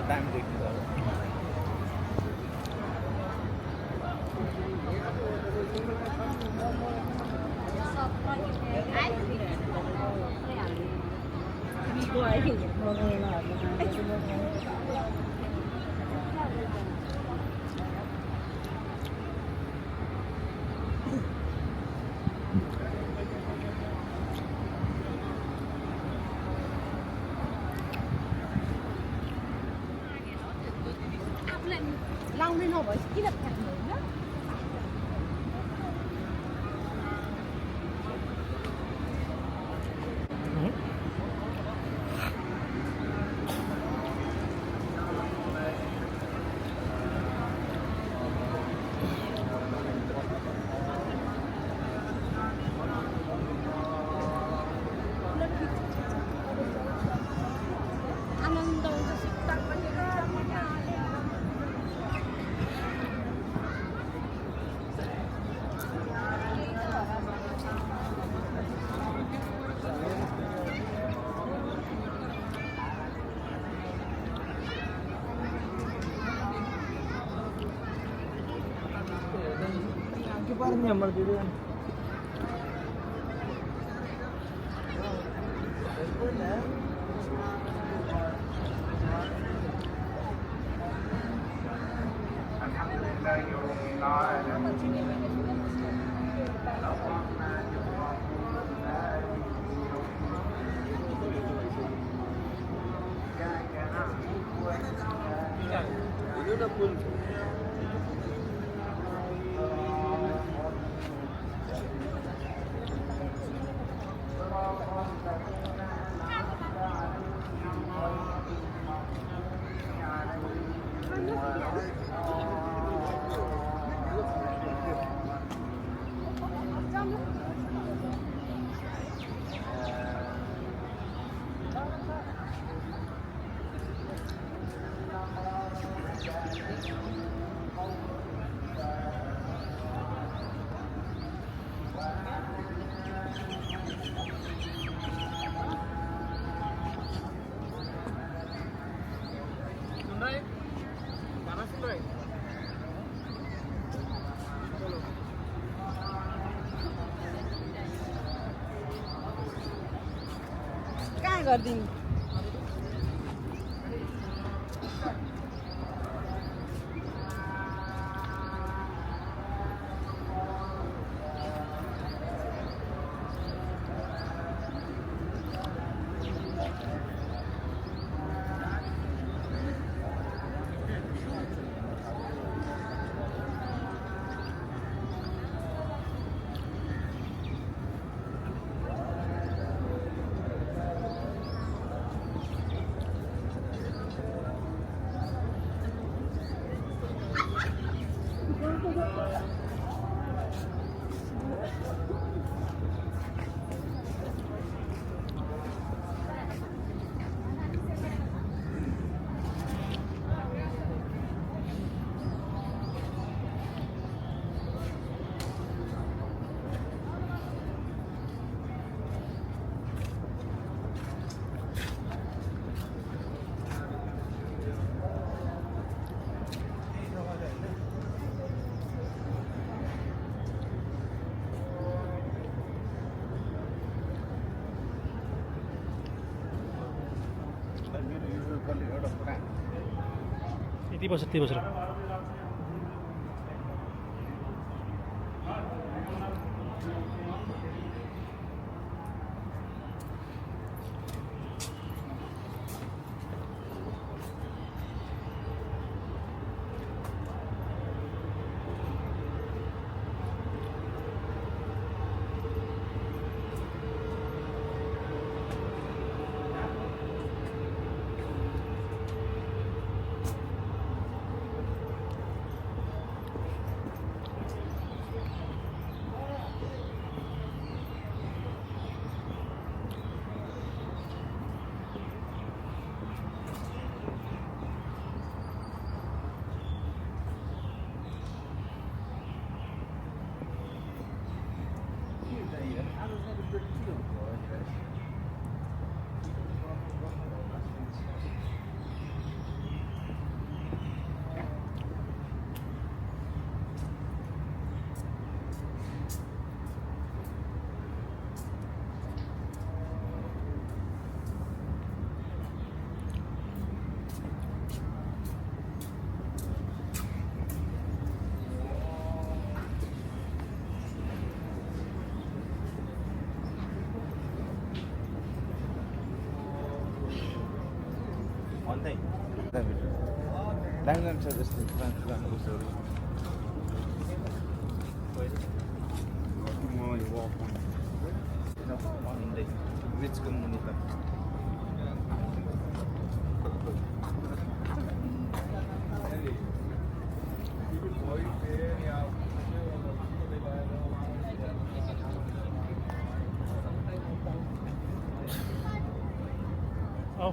दामी देखिन्छ लाउँदैन भएपछि किन फ्याँक्नु होइन आनन्द हुन्छ शीतल पनि പറഞ്ഞ നമ്മൾ कहाँ गरिदिनु यति बस्छ त्यति बसेर दामी दामी छ जस्तो पुरानो बुस्टहरू ब्रिजको मुनि त Oh.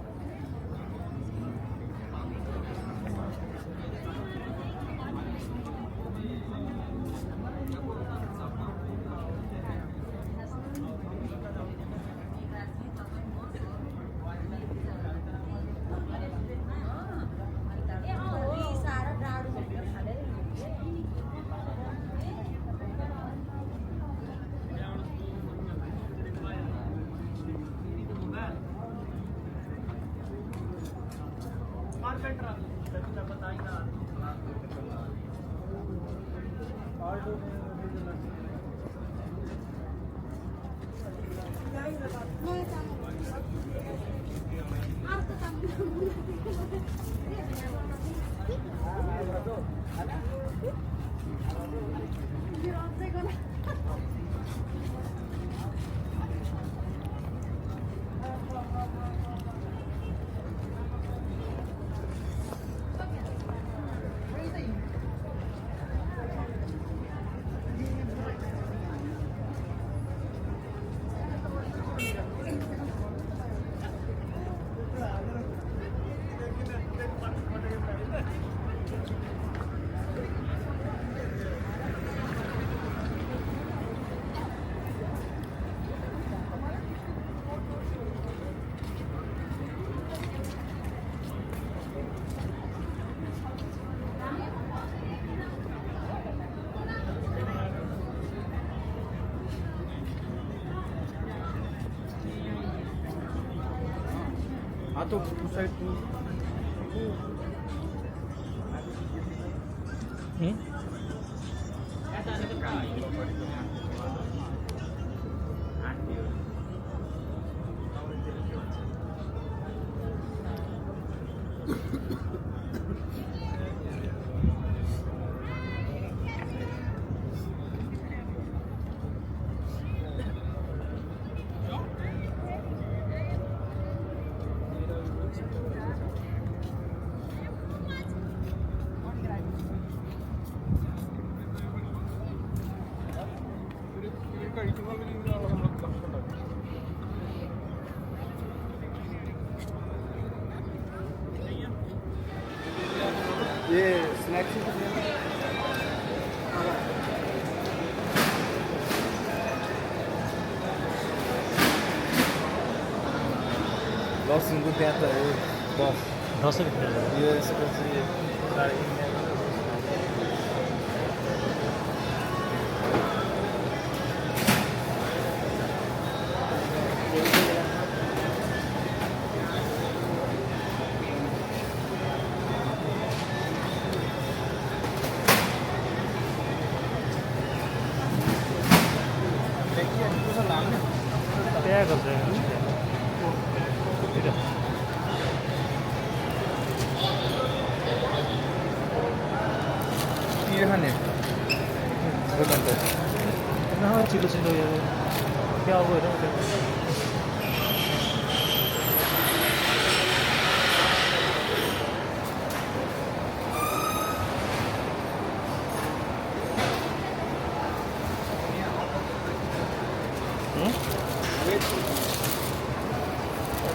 atau pusat itu ये स्नैक्स लसुनको त्यहाँ त हो 10 रुपियाँ यो यसको चाहिँ त्यहाँ गर्छ के खाने दोकान त चिलो चिलो यो क्या अब हेरौँ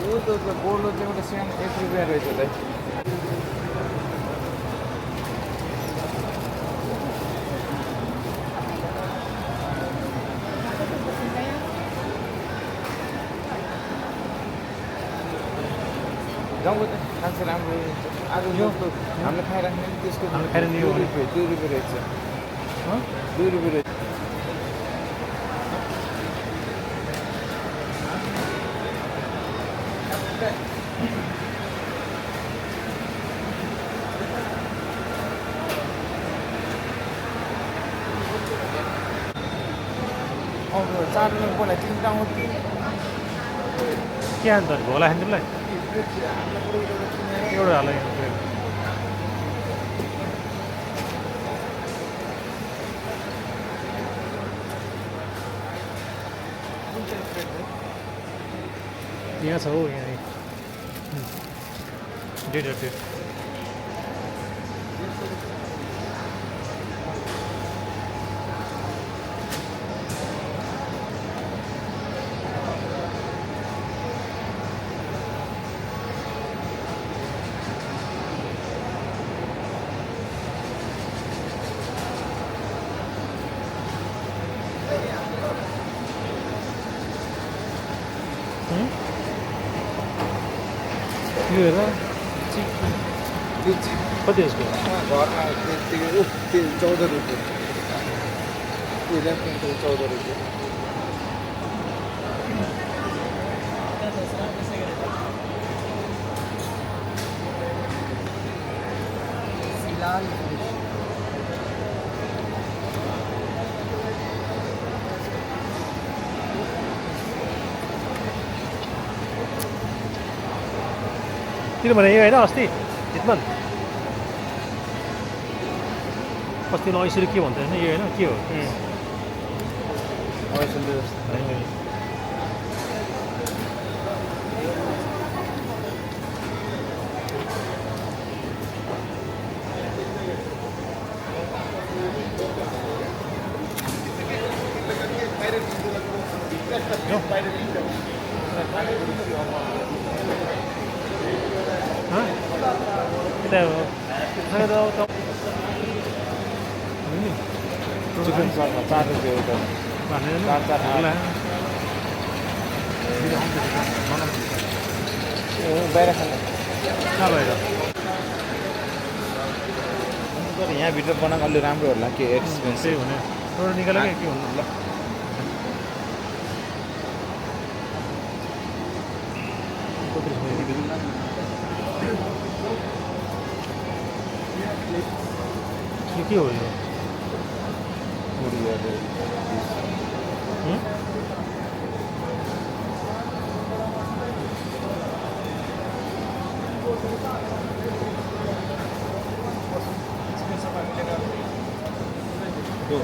यो त बोर्डो चाहिँ एउटा सानो 1 रुपियाँ रहेछ दाइ गाउँको त खान्छ राम्रो आज यो हामीले खाइराख्ने त्यसको हामीले खाइराख्ने यो 2 रुपियाँ रहेछ 2 रुपियाँ रहेछ चार रुपियाँ बोला 3 टाउँ 3 के अन्त होला खान्छ एउटा हाल यहाँ ब्रेड यहाँ छ हो यहाँ डेढ यो हेर कति यसको घरमा त्यतिकै 14 रुपियाँ 14 रुपियाँ किनभने यो होइन अस्ति हितमान अस्ति 80 के भन्छ होइन यो होइन के हो चिकन सर्मा 4 रुपियाँ एउटा बाहिर खाने यहाँभित्र बनाएको अलि राम्रो होला के एक्सपेन्सिभ हुने एउटा निकालेको के भन्नु ल के हो यो त्यो